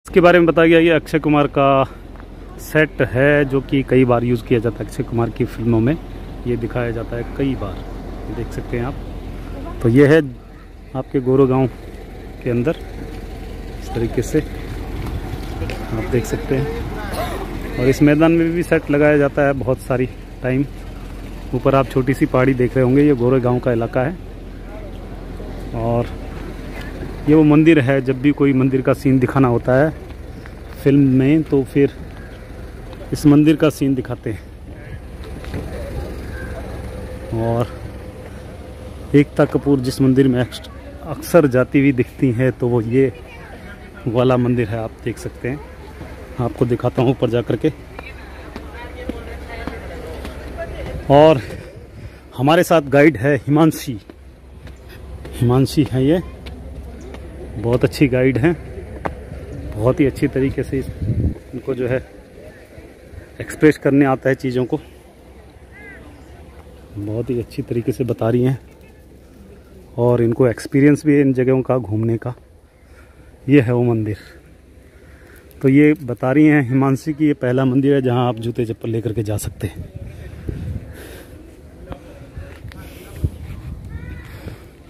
इसके बारे में बताया गया ये अक्षय कुमार का सेट है जो कि कई बार यूज़ किया जाता है। अक्षय कुमार की फिल्मों में ये दिखाया जाता है कई बार, देख सकते हैं आप। तो ये है आपके गोरेगांव के अंदर, इस तरीके से आप देख सकते हैं। और इस मैदान में भी सेट लगाया जाता है बहुत सारी टाइम। ऊपर आप छोटी सी पहाड़ी देख रहे होंगे, ये गोरेगांव का इलाका है। और ये वो मंदिर है, जब भी कोई मंदिर का सीन दिखाना होता है फिल्म में तो फिर इस मंदिर का सीन दिखाते हैं। और एकता कपूर जिस मंदिर में अक्सर जाती हुई दिखती है तो वो ये वाला मंदिर है, आप देख सकते हैं। आपको दिखाता हूँ ऊपर जा कर के। और हमारे साथ गाइड है हिमांशी है, ये बहुत अच्छी गाइड हैं। बहुत ही अच्छी तरीके से इनको जो है एक्सप्रेस करने आता है चीज़ों को, बहुत ही अच्छी तरीके से बता रही हैं। और इनको एक्सपीरियंस भी है इन जगहों का घूमने का। ये है वो मंदिर। तो ये बता रही हैं हिमांशी की ये पहला मंदिर है जहां आप जूते चप्पल लेकर के जा सकते हैं।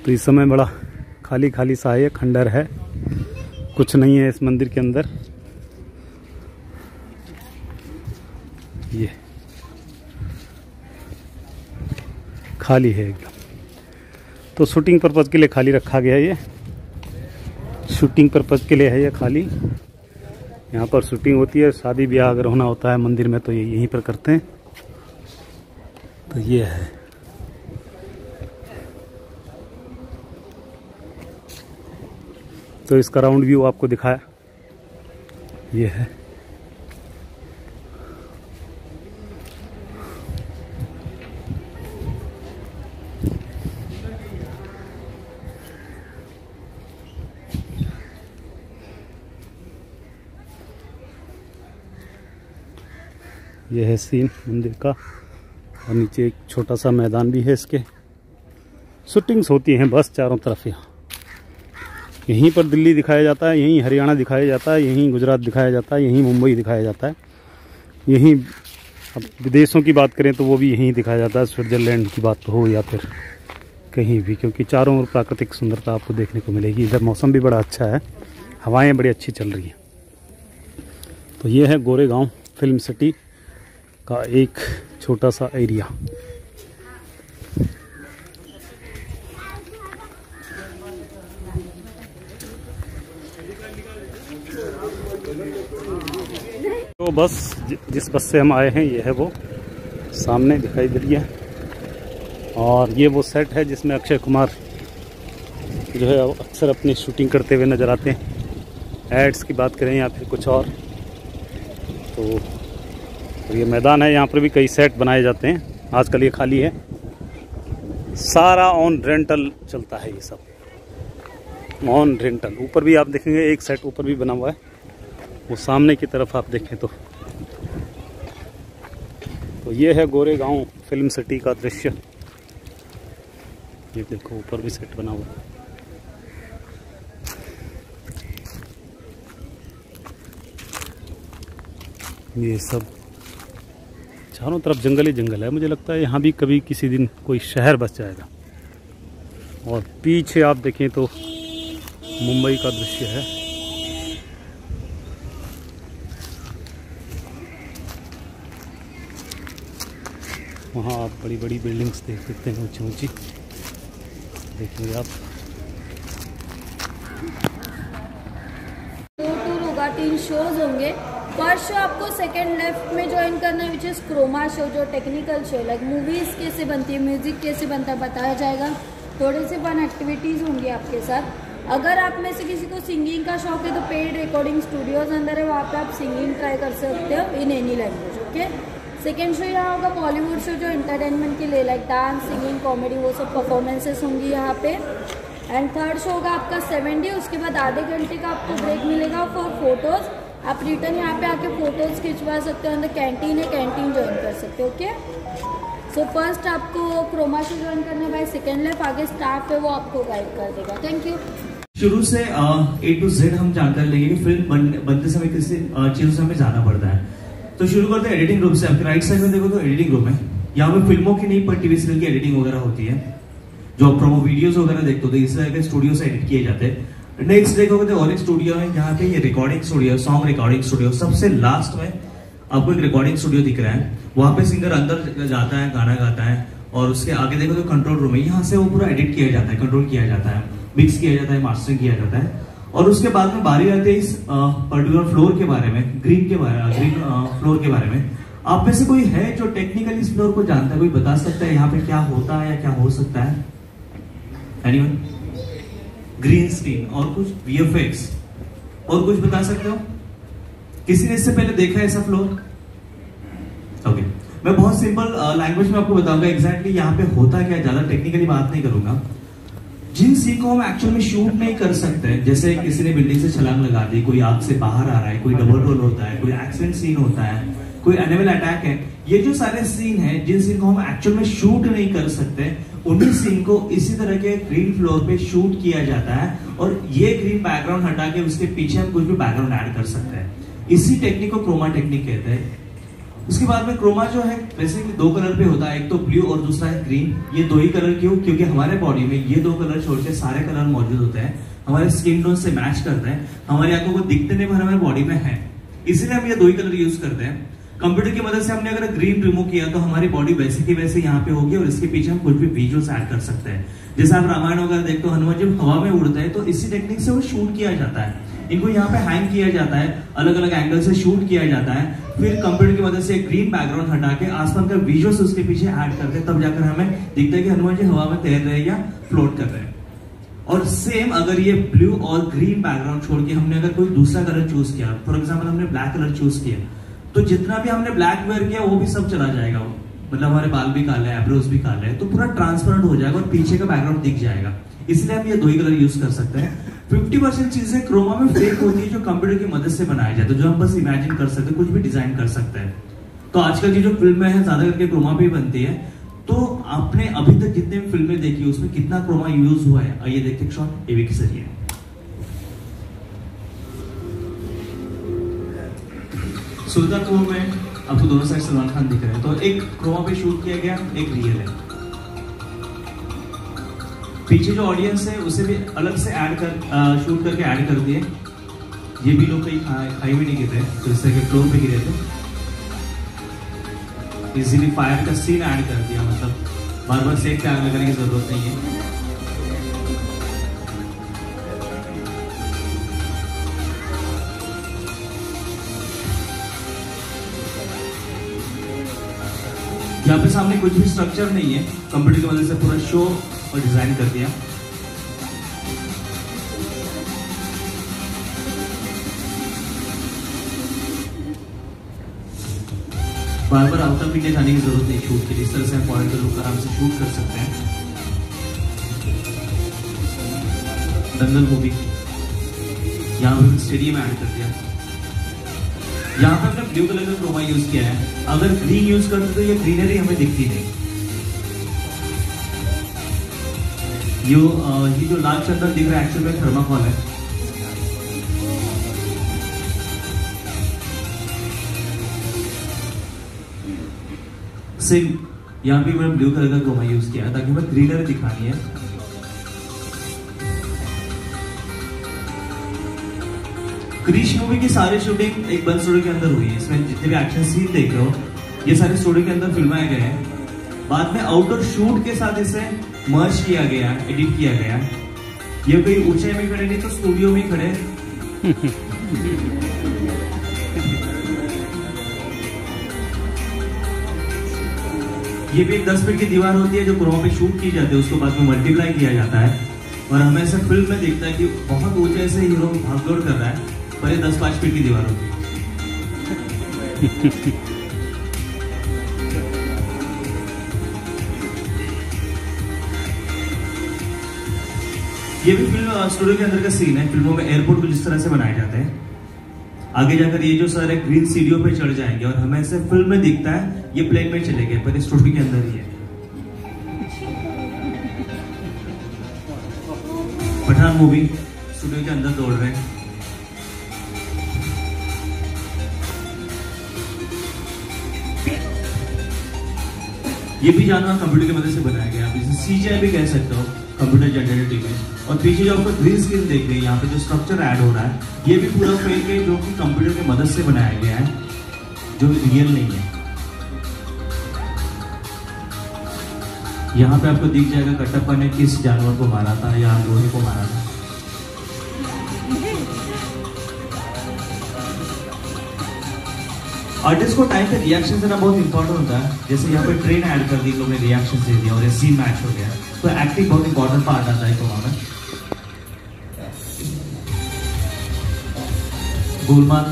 तो इस समय बड़ा खाली खाली सा है, खंडर है, कुछ नहीं है इस मंदिर के अंदर। ये खाली है एकदम। तो शूटिंग पर्पज़ के लिए खाली रखा गया है, ये शूटिंग पर्पज़ के लिए है ये खाली। यहाँ पर शूटिंग होती है, शादी ब्याह अगर होना होता है मंदिर में तो ये यहीं पर करते हैं। तो ये है। तो इसका राउंड व्यू आपको दिखाया, ये है। यह है सीन मंदिर का। और नीचे एक छोटा सा मैदान भी है इसके। शूटिंग्स होती हैं बस चारों तरफ। यहाँ यहीं पर दिल्ली दिखाया जाता है, यहीं हरियाणा दिखाया जाता है, यहीं गुजरात दिखाया जाता है, यहीं मुंबई दिखाया जाता है, यहीं अब विदेशों की बात करें तो वो भी यहीं दिखाया जाता है। स्विट्ज़रलैंड की बात हो या फिर कहीं भी, क्योंकि चारों ओर प्राकृतिक सुंदरता आपको देखने को मिलेगी। इधर मौसम भी बड़ा अच्छा है, हवाएं बड़ी अच्छी चल रही हैं। तो ये है गोरेगांव फिल्म सिटी का एक छोटा सा एरिया। तो बस जिस बस से हम आए हैं ये है वो सामने दिखाई दे रही है। और ये वो सेट है जिसमें अक्षय कुमार जो है अक्सर अपनी शूटिंग करते हुए नज़र आते हैं। एड्स की बात करें या फिर कुछ और। तो ये मैदान है, यहाँ पर भी कई सेट बनाए जाते हैं। आजकल ये खाली है, सारा ऑन रेंटल चलता है, ये सब ऑन रेंटल। ऊपर भी आप देखेंगे एक सेट ऊपर भी बना हुआ है, वो सामने की तरफ आप देखें तो ये है गोरेगांव फिल्म सिटी का दृश्य। ये देखो ऊपर भी सेट बना हुआ है। ये सब चारों तरफ जंगल ही जंगल है। मुझे लगता है यहाँ भी कभी किसी दिन कोई शहर बस जाएगा। और पीछे आप देखें तो मुंबई का दृश्य है। वहाँ आप बड़ी बड़ी बिल्डिंग्स देख सकते हैं, ऊंची ऊंची देखेंगे आप। 2 टूर होगा, 3 शोज होंगे। फर्स्ट शो आपको सेकंड लेफ्ट में ज्वाइन करना है, विच इज क्रोमा शो, जो टेक्निकल शो लाइक मूवीज कैसे बनती है, म्यूजिक कैसे बनता है बताया जाएगा। थोड़े से फन एक्टिविटीज होंगी आपके साथ। अगर आप में से किसी को सिंगिंग का शौक है तो पेड रिकॉर्डिंग स्टूडियोज अंदर है, वहाँ पे आप सिंगिंग ट्राई कर सकते हो in any language. Okay, second show यहाँ होगा बॉलीवुड शो, जो एंटरटेनमेंट के लिए लाइक डांस, सिंगिंग, कॉमेडी, वो सब परफॉर्मेंसेस होंगी यहाँ पे। एंड थर्ड शो होगा आपका 7 डे, उसके बाद आधे घंटे का आपको ब्रेक मिलेगा फॉर फोटोज। आप रिटर्न यहाँ पे आके फोटोज खिंचवा सकते हो। अंदर कैंटीन है, कैंटीन ज्वाइन कर सकते हो। ओके, सो फर्स्ट आपको क्रोमा शो ज्वाइन करना है बाय सेकेंड लेफ्ट। आगे स्टाफ है वो आपको गाइड कर देगा। Thank you. शुरू से A to Z हम जानकारी लेंगे कि फिल्म बनते समय किस चीजों से हमें जाना पड़ता है। तो शुरू करते हैं एडिटिंग रूम से। आपके राइट साइड में देखो तो एडिटिंग रूम है। यहाँ पे फिल्मों की नहीं पर टीवी सीरियल की एडिटिंग वगैरह होती है। जो आप प्रोमो वीडियोस वगैरह देखते हो तो इस तरह के स्टूडियो से एडिट किए जाते हैं। नेक्स्ट देखोगे तो और एक स्टूडियो है जहाँ पे ये recording studio, song recording studio. सबसे लास्ट में आपको एक रिकॉर्डिंग स्टूडियो दिख रहा है। वहां पे सिंगर अंदर जाता है, गाना गाता है और उसके आगे देखो तो कंट्रोल रूम है। यहाँ से वो पूरा एडिट किया जाता है, कंट्रोल किया जाता है, मिक्स किया जाता है, मास्टरिंग किया जाता है। और उसके बाद में बारी आती है इस पर्टिकुलर फ्लोर के बारे में, ग्रीन फ्लोर के बारे में। आप में से कोई है जो टेक्निकली इस फ्लोर को जानता है? कोई बता सकता है यहाँ पे क्या होता है या क्या हो सकता है? एनीवन? ग्रीन स्क्रीन और कुछ VFX और कुछ बता सकते हो? किसी ने इससे पहले देखा है ऐसा फ्लोर? ओके, मैं बहुत सिंपल लैंग्वेज में आपको बताऊंगा एग्जैक्टली यहाँ पे होता क्या, ज्यादा टेक्निकली बात नहीं करूंगा। जिन सीन को हम एक्चुअल में शूट नहीं कर सकते, जैसे किसी ने बिल्डिंग से छलांग लगा दी, कोई आग से बाहर आ रहा है, कोई डबल रोल होता है, कोई एक्सीडेंट सीन होता है, कोई एनिमल अटैक है, ये जो सारे सीन हैं जिन सीन को हम एक्चुअल में शूट नहीं कर सकते, उन्हीं सीन को इसी तरह के ग्रीन फ्लोर पे शूट किया जाता है। और ये ग्रीन बैकग्राउंड हटा के उसके पीछे हम कुछ भी बैकग्राउंड ऐड कर सकते हैं। इसी टेक्निक को क्रोमा टेक्निक कहते हैं। उसके बाद में क्रोमा जो है बेसिकली दो कलर पे होता है, एक तो ब्लू और दूसरा है ग्रीन। ये दो ही कलर क्यों? क्योंकि हमारे बॉडी में ये दो कलर छोड़ के सारे कलर मौजूद होते हैं, हमारे स्किन टोन से मैच करते हैं, हमारी आंखों को दिखते नहीं पर हमारे बॉडी में है, इसलिए हम ये दो ही कलर यूज करते हैं। कंप्यूटर की मदद से हमने अगर ग्रीन रिमूव किया तो हमारी बॉडी वैसे की वैसे यहाँ पे होगी और इसके पीछे हम कुछ भी विजुअल्स ऐड कर सकते हैं। जैसे आप रामायण वगैरह देखते हो, हनुमान जब हवा में उड़ते हैं तो इसी टेक्निक से वो शूट किया जाता है। इनको यहाँ पे हैंग किया जाता है, अलग अलग एंगल से शूट किया जाता है, फिर कंप्यूटर की मदद से ग्रीन बैकग्राउंड हटा के आसमान का विजुअल्स उसके पीछे ऐड करते हैं, तब जाकर हमें दिखता है कि हनुमान जी हवा में तैर रहे हैं या फ्लोट कर रहे हैं। और सेम अगर ये ब्लू और ग्रीन बैकग्राउंड छोड़ के हमने अगर कोई दूसरा कलर चूज किया, फॉर एग्जाम्पल हमने ब्लैक कलर चूज किया, तो जितना भी हमने ब्लैक वेयर किया वो भी सब चला जाएगा। मतलब हमारे बाल भी काले हैं, आईब्रोज भी काले हैं, तो पूरा ट्रांसपेरेंट हो जाएगा और पीछे का बैकग्राउंड दिख जाएगा। इसलिए हम ये दो ही कलर यूज कर सकते हैं। 50% चीजें क्रोमा में फेक होती है जो कंप्यूटर की मदद से बनाया जाता है, जो हम बस इमेजिन कर सकते हैं, कुछ भी डिजाइन कर सकते हैं। तो आजकल की जो फिल्में हैं ज्यादा करके क्रोमा पे ही बनती है। तो आपने अभी तक जितने भी फिल्में देखी उसमें कितना क्रोमा यूज हुआ है, आइए देखते हैं शॉट एवी के जरिए। सुल्तान टू में आपको दोनों साइड सलमान खान दिख रहे हैं। तो एक क्रोमा पे शूट किया गया, एक रियल है। पीछे जो ऑडियंस है उसे भी अलग से ऐड कर शूट करके ऐड कर दिए। ये भी लोग कहीं खाई में नहीं गिरे, तो इस तरह के फ्लोर पे गिरे थे। इजीली फायर का सीन ऐड कर दिया, मतलब बार बार सेक पे आग लगाने की जरूरत नहीं है। यहाँ पे सामने कुछ भी स्ट्रक्चर नहीं है, कंप्यूटर की मदद से पूरा शो और डिजाइन कर दिया। बार बार आउट ऑफ इंडिया जाने की जरूरत नहीं शूट के लिए, इस तरह से पॉइंट लुक आराम से शूट कर सकते हैं। दंगल मूवी यहाँ पे स्टेडियम ऐड कर दिया। यहाँ पे हमने ब्लू कलर का क्रोमा यूज किया है। अगर ग्रीन यूज करते तो ये ग्रीनरी हमें दिखती नहीं। ये जो लाल चंदन दिख रहा है एक्चुअल में थर्माकोल है। सेम यहाँ भी मैंने ब्लू कलर का क्रोमा यूज किया है ताकि हमें ग्रीनरी दिखानी है। क्रिश मूवी की सारी शूटिंग एक बंद स्टूडियो के अंदर हुई है। इसमें जितने भी एक्शन सीन देख रहे हो ये सारे स्टूडियो के अंदर फिल्माए गए हैं। बाद में आउटडोर शूट के साथ इसे मर्ज किया गया, एडिट किया गया। ये कोई ऊंचाई में खड़े नहीं तो स्टूडियो में खड़े। ये भी एक 10 फीट की दीवार होती है जो क्रोमा पे शूट की जाती है, उसको बाद में मल्टीप्लाई किया जाता है और हमें ऐसा फिल्म में दिखता है कि बहुत ऊंचाई से हीरो भागदौड़ कर रहा है, पर ये 10-5 फीट की दीवार होती है। ये भी फिल्म स्टूडियो के अंदर का सीन है। फिल्मों में एयरपोर्ट को जिस तरह से बनाए जाते हैं, आगे जाकर ये जो सारे ग्रीन सीढ़ियों पे चढ़ जाएंगे और हमें ऐसे फिल्म में दिखता है ये प्लेन में चले गए, पर स्टूडियो के अंदर ही है। पठान मूवी स्टूडियो के अंदर दौड़ रहे हैं। ये भी जानवर कंप्यूटर की मदद से बनाया गया, आप इसे सीजीआई भी कह सकते हो, कंप्यूटर जनरेटेड इमेज। और पीछे जो आपको ग्रीन स्क्रीन देख रहे हैं, यहाँ पे जो स्ट्रक्चर ऐड हो रहा है, ये भी पूरा फेक है, जो कि कंप्यूटर की मदद से बनाया गया है, जो रियल नहीं है। यहाँ पे आपको दिख जाएगा कटप्पा ने किस जानवर को मारा था या लोहे को मारा था। आर्टिस्ट को टाइम पे रिएक्शन देना बहुत इंपॉर्टेंट होता है। जैसे यहाँ पे ट्रेन ऐड कर दी, लोग ने रिएक्शन दे दिया और ये सीन मैच हो गया, तो एक्टिंग बहुत इंपॉर्टेंट पार्ट आता है फिल्म में। गोलमाल।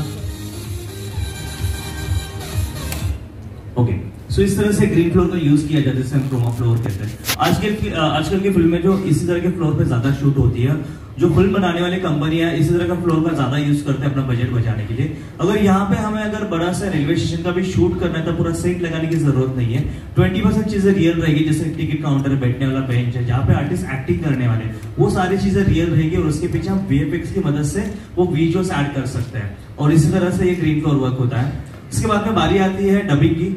ओके, सो इस तरह से ग्रीन फ्लोर का यूज किया जाता है, जिसे हम क्रोमा फ्लोर कहते हैं। आजकल की फिल्में जो इसी तरह के फ्लोर पे ज्यादा शूट होती है, जो फिल्म बनाने वाली कंपनियां इसी तरह का फ्लोर का ज्यादा यूज करते हैं अपना बजट बचाने के लिए। अगर यहाँ पे हमें अगर बड़ा सा रेलवे स्टेशन का भी शूट करना है तो पूरा सेट लगाने की जरूरत नहीं है। 20% चीजें रियल रहेगी, जैसे टिकट काउंटर, बैठने वाला बेंच है, जहाँ पे आर्टिस्ट एक्टिंग करने वाले, वो सारी चीजें रियल रहेगी और उसके पीछे हम VFX की मदद से वो विजुअल्स ऐड कर सकते हैं, और इसी तरह से ये ग्रीन फ्लोर वर्क होता है। इसके बाद में बारी आती है डबिंग की।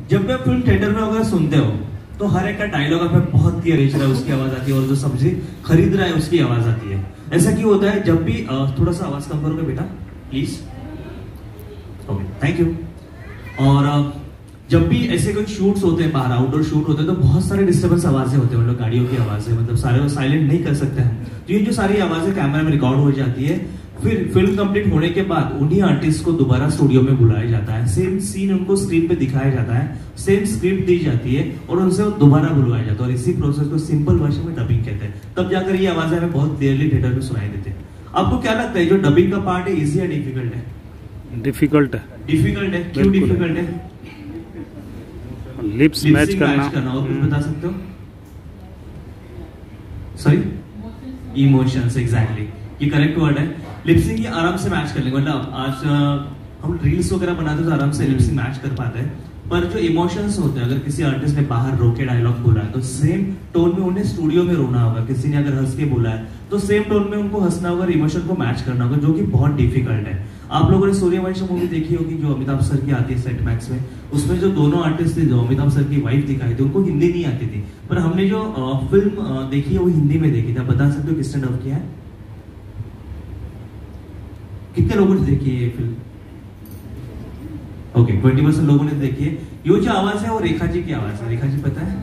जब भी आप फिल्म थिएटर में अगर सुनते हो तो हर एक का डायलॉग आपको बहुत क्लियर बेच रहा है, उसकी आवाज आती है, और जो सब्जी खरीद रहा है उसकी आवाज आती है। ऐसा क्यों होता है? जब भी थोड़ा सा आवाज कम करोगे बेटा प्लीज, ओके थैंक यू। और जब भी ऐसे कोई शूट्स होते हैं, बाहर आउटडोर शूट होते हैं, तो बहुत सारे डिस्टर्बेंस आवाजें होते हैं, मतलब गाड़ियों की आवाजें, मतलब सारे साइलेंट नहीं कर सकते हम। तो ये जो सारी आवाजें कैमरा में रिकॉर्ड हो जाती है, फिर फिल्म कंप्लीट होने के बाद उन्हीं आर्टिस्ट को दोबारा स्टूडियो में बुलाया जाता है, सेम सीन उनको स्क्रीन पे दिखाया जाता है, सेम स्क्रिप्ट दी जाती है और उनसे वो दोबारा बुलवाया जाता है, और इसी प्रोसेस को सिंपल भाषा में डबिंग कहते हैं। तब जाकर ये आवाजें हमें बहुत क्लियरली थिएटर में सुनाई देती है। आपको क्या लगता है जो डबिंग का पार्ट है, इजी या डिफिकल्ट है? डिफिकल्ट है। डिफिकल्ट है, क्यों डिफिकल्ट है? लिप्स मैच करना। और कुछ बता सकते हो? सॉरी, इमोशंस, एग्जैक्टली, ये करेक्ट वर्ड है। लिपसिंग आराम से मैच कर लेंगे, मतलब आज हम रील्स वगैरह बनाते तो आराम से लिपसिंग मैच कर पाते हैं, पर जो इमोशंस होते हैं, अगर किसी आर्टिस्ट ने बाहर रो के डायलॉग बोला है तो सेम टोन में उन्हें स्टूडियो में रोना होगा। किसी ने अगर हंस के बोला है तो सेम टोन में उनको हंसना होगा, इमोशन को मैच करना होगा, जो कि बहुत डिफिकल्ट है। आप लोगों ने सूर्यवंशम मूवी देखी होगी, जो अमिताभ सर की आती है सेट मैक्स में। उसमें जो दोनों आर्टिस्ट थे, जो अमिताभ सर की वाइफ दिखाई थी, उनको हिंदी नहीं आती थी, पर हमने जो फिल्म देखी है वो हिंदी में देखी थी। आप बता सकते हो किसने डब किया है? कितने लोगों ने देखी है ये फिल्म? ओके, 20% लोगों ने देखी है। ये जो आवाज है वो रेखा जी की आवाज है। रेखा जी पता है?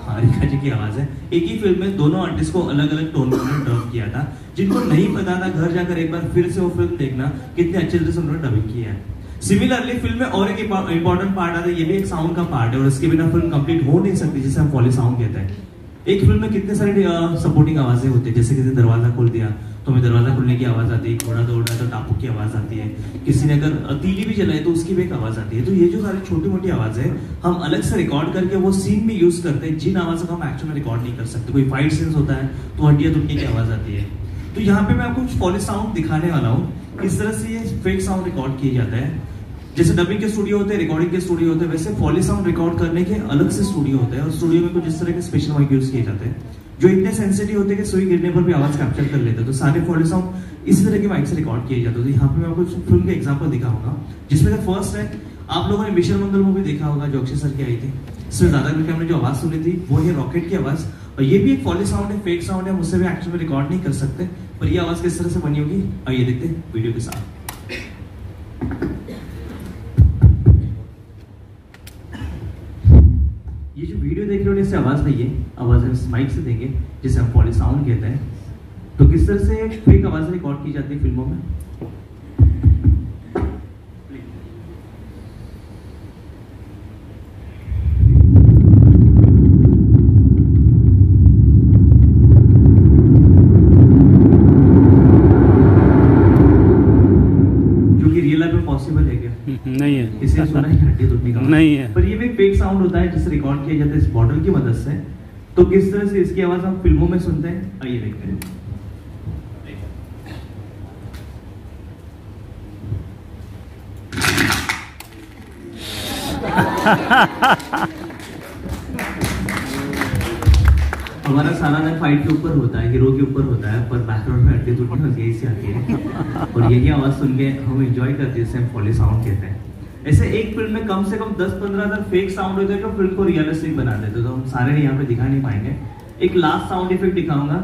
हाँ, रेखा जी की आवाज है। एक ही फिल्म में दोनों आर्टिस्ट को अलग अलग टोन में डब किया था। जिनको नहीं पता था, घर जाकर एक बार फिर से वो फिल्म देखना, कितने अच्छे तरह से उन्होंने डबिंग किया है। सिमिलरली फिल्म में और एक इंपॉर्टेंट पार्ट आता है, ये भी एक साउंड का पार्ट है, और इसके बिना फिल्म कंप्लीट हो नहीं सकती, जिसे हम फॉली साउंड कहते हैं। एक फिल्म में कितने सारे सपोर्टिंग आवाजें होती है, जैसे किसी ने दरवाजा खोल दिया तो हमें दरवाजा खुलने की आवाज आती है, घोड़ा दौड़ रहा है तो टापू की आवाज आती है, किसी ने अगर तीली भी जलाई तो उसकी भी एक आवाज आती है। तो ये जो सारी छोटी मोटी आवाजें हम अलग से रिकॉर्ड करके वो सीन में यूज करते हैं, जिन आवाजों को हम एक्चुअल में रिकॉर्ड नहीं कर सकते। कोई फाइट सीन्स होता है तो हड्डियां टूटने की आवाज आती है। तो यहाँ पे मैं आपको फॉली साउंड दिखाने वाला हूँ, किस तरह से ये फेक साउंड रिकॉर्ड किए जाते हैं। जैसे डबिंग के स्टूडियो होते हैं, रिकॉर्डिंग के स्टूडियो होते हैं, वैसे फॉली साउंड रिकॉर्ड करने के अलग से स्टूडियो होते हैं, और स्टूडियो में कुछ इस तरह के स्पेशल माइक यूज किए जाते हैं, जो इतने सेंसिटिव होते हैं कि सुई गिरने पर भी आवाज कैप्चर कर लेते हैं। तो सारे फॉली साउंड इसी तरह के माइक से रिकॉर्ड किए जाते हैं। तो यहाँ पे मैं आपको फिल्म का एग्जांपल दिखाऊंगा, जिसमें फर्स्ट है, आप लोगों ने मिशन मंगल मूवी देखा होगा, जो अक्षय सर की आई थी। इसमें ज्यादा करके हमने जो आवाज सुनी थी वो है रॉकेट की आवाज, और ये भी एक फॉली साउंड है, फेक साउंड है, मुझसे भी एक्चुअल में रिकॉर्ड नहीं कर सकते, पर ये आवाज किस तरह से बनी होगी आइए देखते हैं वीडियो के साथ। ये जो वीडियो देख रहे हो इससे आवाज नहीं है, आवाज हम माइक से देंगे, जिसे हम फॉली साउंड कहते हैं। तो किस तरह से फेक आवाज रिकॉर्ड की जाती है फिल्मों में। जो कि रियल लाइफ में पॉसिबल है क्या? नहीं है। इसे सुना है हड्डी टूटने का? नहीं है। पर ये भी फेक साउंड होता है, जिसे रिकॉर्ड किया जाता है इस बॉटल की मदद से। तो किस तरह से इसकी आवाज हम फिल्मों में सुनते हैं, आइए देखते हैं। हमारा सारा ना फाइट के ऊपर होता है, हीरो के ऊपर होता है, पर बैकग्राउंड में हड्डी टूटने होती है, इससे आती है। और यही आवाज़ सुन के हम एंजॉय करते हैं, जिसे हम फॉली साउंड कहते हैं। ऐसे एक फिल्म में कम से कम 10-15 हज़ार फेक साउंड होते हैं जो फिल्म को रियलिस्टिक बना देते, तो हम सारे यहाँ पे दिखा नहीं पाएंगे। एक लास्ट साउंड इफेक्ट दिखाऊंगा।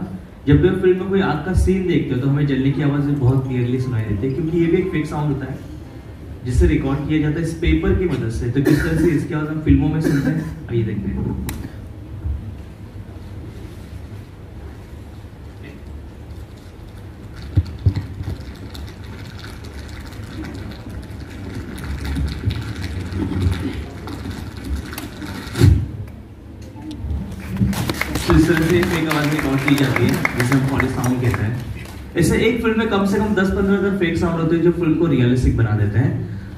जब भी फिल्म में कोई आग का सीन देखते हो तो हमें जलने की आवाज़ बहुत क्लियरली सुनाई देती है, क्योंकि ये भी एक फेक साउंड होता है जिससे रिकॉर्ड किया जाता है इस पेपर की मदद से। तो किस तरह से इसकी आवाज़ हम फिल्मों में सुनते हैं, आइए देखते हैं। तो इस तरह से फेक आवाज रिकॉर्ड की जाती है, जिसे हम फॉली साउंड कहते हैं। ऐसे एक फिल्म में कम से कम 10-15 हज़ार फेक साउंड होते हैं जो फिल्म को रियलिस्टिक बना देते हैं।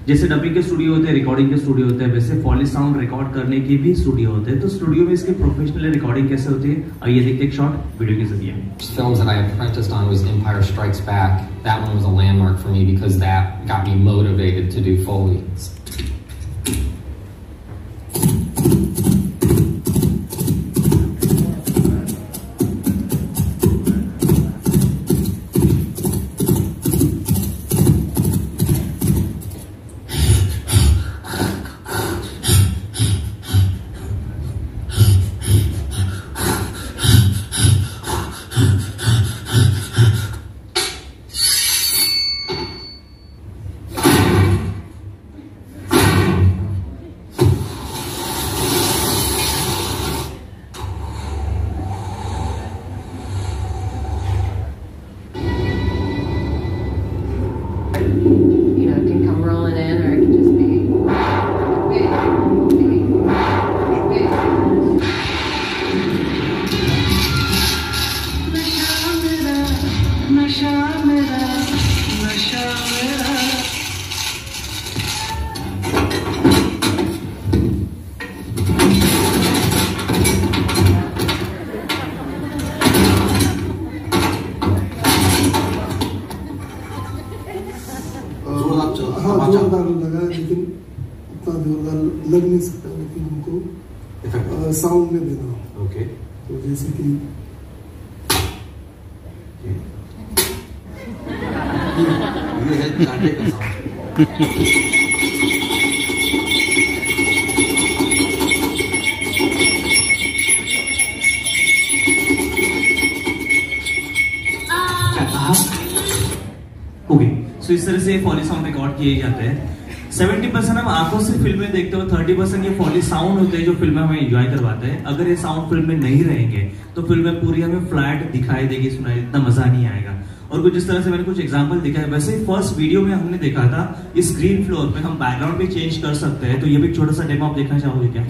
जैसे डबिंग के स्टूडियो होते हैं, रिकॉर्डिंग के स्टूडियो होते हैं, वैसे फॉली साउंड रिकॉर्ड करने के भी स्टूडियो होते हैं। तो स्टूडियो में इसकी प्रोफेशनल रिकॉर्डिंग कैसे होती है, आइए देखते हैं एक शॉर्ट वीडियो के जरिए। Films that I apprenticed on was Empire Strikes Back. That one was a landmark for me because that got me motivated to do Foley. हाँ जोरदार लगा, लेकिन उतना जोरदार लग नहीं सकता, लेकिन हमको साउंड में देना। ओके, तो जैसे कि ये है कांटे का साउंड। ओके, सो इस तरह से फॉली साउंड रिकॉर्ड किए जाते हैं। 70% हम आंखों से फिल्में देखते हो, 30% ये फॉली साउंड होते हैं जो फिल्में हमें एंजॉय करवाते हैं। अगर ये साउंड फिल्म में नहीं रहेंगे तो फिल्में पूरी हमें फ्लैट दिखाई देगी, सुनाई, इतना मजा नहीं आएगा। और कुछ इस तरह से मैंने कुछ एग्जांपल दिखा है। वैसे फर्स्ट वीडियो में हमने देखा था इस ग्रीन फ्लोर पे हम बैकग्राउंड भी चेंज कर सकते हैं, तो ये भी एक छोटा सा डेमो आप देखना चाहोगे क्या?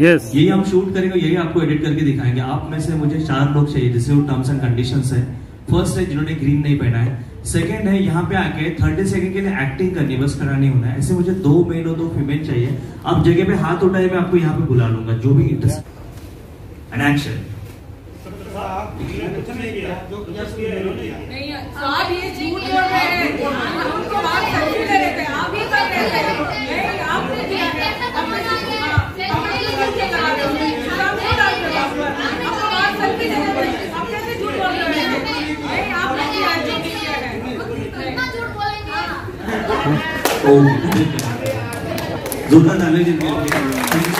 यस, यही हम शूट करेंगे, यही आपको एडिट करके दिखाएंगे। आप में से मुझे 4 लोग चाहिए जिससे वो टर्म्स एंड कंडीशंस है। फर्स्ट है जिन्होंने ग्रीन नहीं पहना है, सेकंड है यहाँ पे आके 30 सेकंड के लिए एक्टिंग करनी है, बस खड़ा नहीं होना है। ऐसे मुझे 2 मेल और 2 फीमेल चाहिए। आप जगह पे हाथ उठाए, मैं आपको यहाँ पे बुला लूंगा, जो भी इंटरेस्ट। And action. आप ये झूठ बोल रहे हैं, उनको बात करते रहते हैं, आप ही कर रहे हैं, नहीं आपने किया है, आपने लगा रहे हैं, आपको बात करते हैं, आप कैसे झूठ बोल रहे हैं? नहीं आपने किया है, जो भी किया है, कितना झूठ बोलेंगे? जोरदार ताली दीजिए।